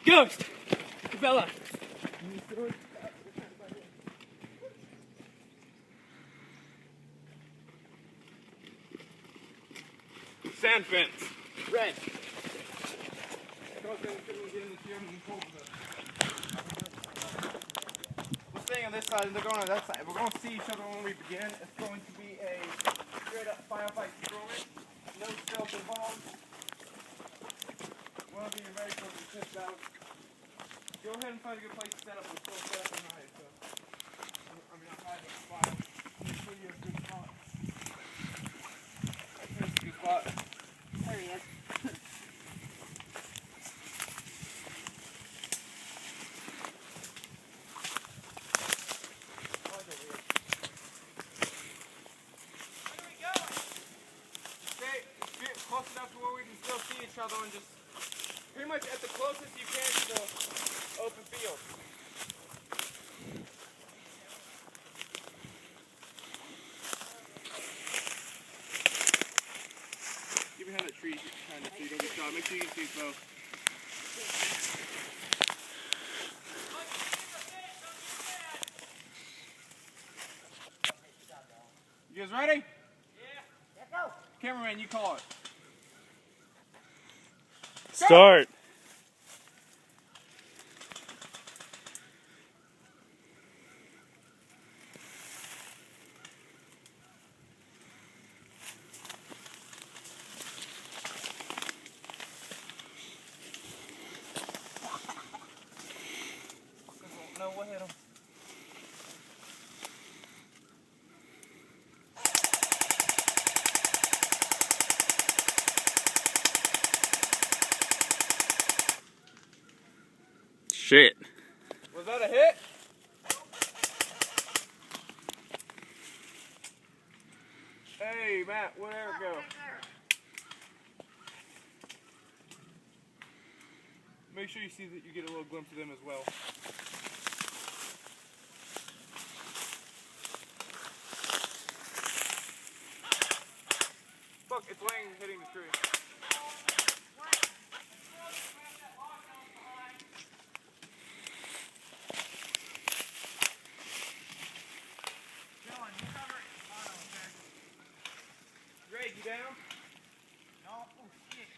Ghost! Bella! Sand fence. Red. We're staying on this side and they're going on that side. We're going to see each other when we begin. It's going to be a straight up firefight throwing. No stealth involved. Want to be ready for the tips out. Go ahead and find a good place to set up. We're still set up and high, so I'm high in the spot. Make sure you have a good spot. Here's a good spot. There he is. Close enough to where we can still see each other and just pretty much at the closest you can to the open field. Get behind that tree kind of so you don't get shot. Make sure you can see both. You guys ready? Yeah. Let's go. Cameraman, you call it. Start. No, what hit him? Shit. Was that a hit? Hey, Matt, where'd it go? Make sure you see that you get a little glimpse of them as well. Look, it's laying hitting the tree. Greg, you down? No. Oh, shit.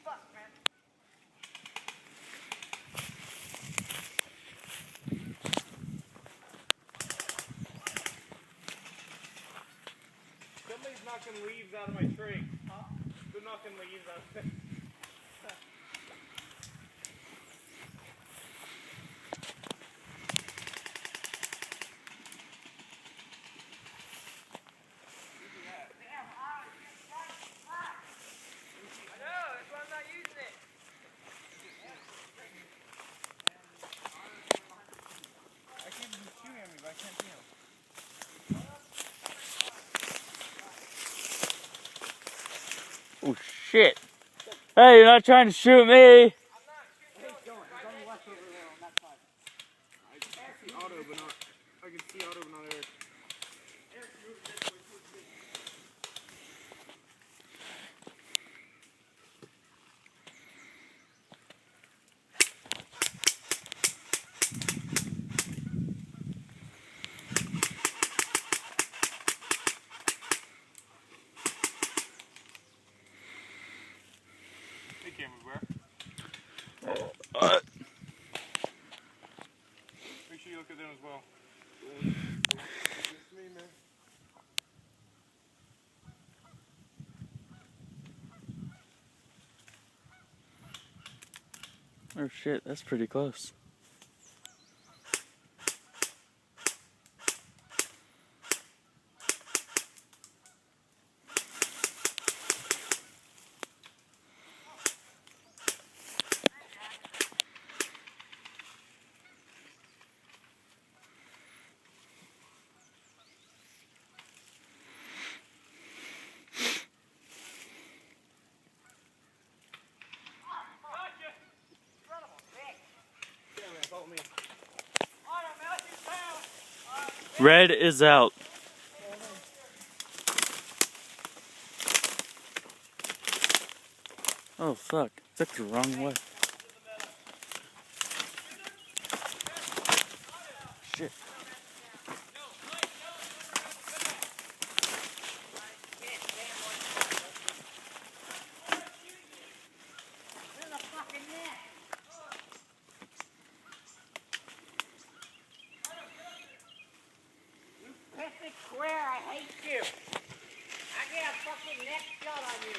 Fuck, man. Somebody's knocking leaves out of my tree. Huh? They're knocking leaves out of it. I can't see him. Oh shit. Hey, you're not trying to shoot me. I can see Otto, but not. I can see Otto, but not Eric. Eric, move this way. Hey, cameras, where? Make sure you look at them as well. It's me, man. Oh shit, that's pretty close. Red is out. Oh fuck, took the wrong way. Shit. Pissy square, I hate you. I get a fucking neck shot on you.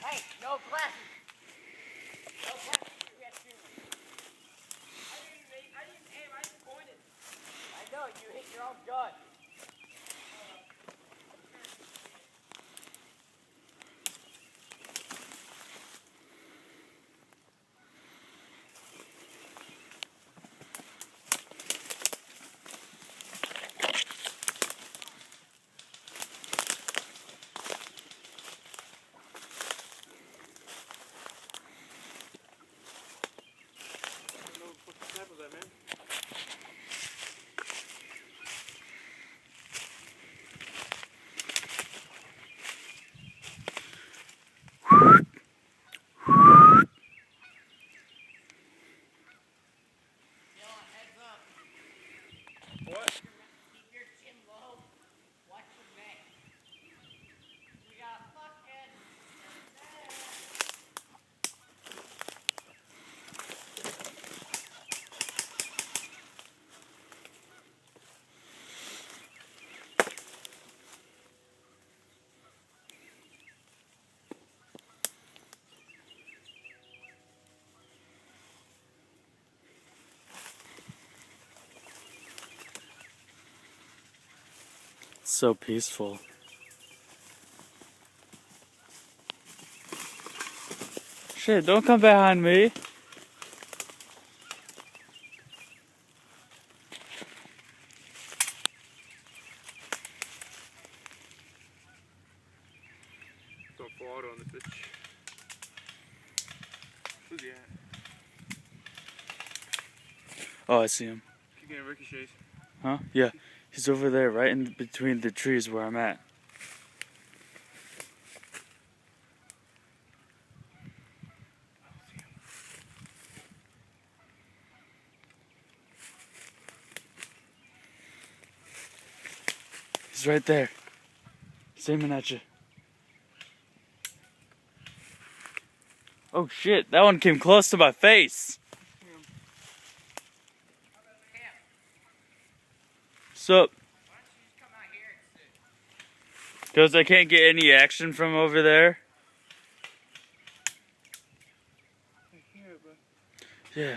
Hey, no glasses. No glasses. You can't shoot me. I didn't aim. I just pointed. I know. You hit your own gun. So peaceful. Shit, don't come behind me. Don't fall out on this bitch. Who's he at? Oh, I see him. Keep getting ricochets. Huh? Yeah. He's over there, right in between the trees where I'm at. He's right there. He's aiming at you. Oh shit, that one came close to my face. Sup? Because I can't get any action from over there. I hear it, bro. Yeah.